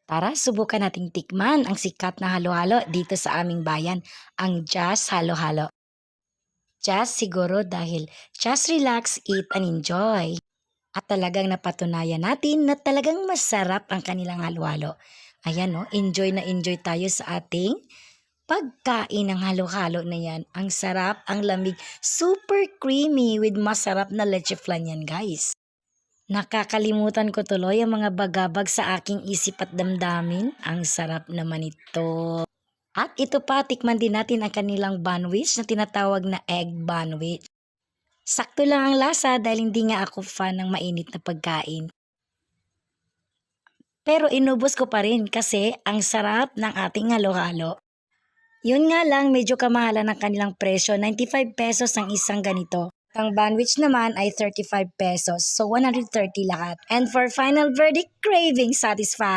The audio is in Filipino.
Tara, subukan nating tikman ang sikat na halo-halo dito sa aming bayan, ang Just Halo-Halo. Just siguro dahil just relax, eat and enjoy. At talagang napatunayan natin na talagang masarap ang kanilang halo-halo. Ayan no, enjoy na enjoy tayo sa ating pagkain ng halo-halo na yan. Ang sarap, ang lamig, super creamy with masarap na leche flan yan guys. Nakakalimutan ko tuloy ang mga bagabag sa aking isip at damdamin. Ang sarap naman ito. At ito pa, tikman din natin ang kanilang banwich na tinatawag na egg banwich. Sakto lang ang lasa dahil hindi nga ako fan ng mainit na pagkain. Pero inubos ko pa rin kasi ang sarap ng ating halo-halo. Yun nga lang, medyo kamahalan ng kanilang presyo, 95 pesos ang isang ganito. Ang bandwidth naman ay 35 pesos, so 130 lahat. And for final verdict, craving satisfied.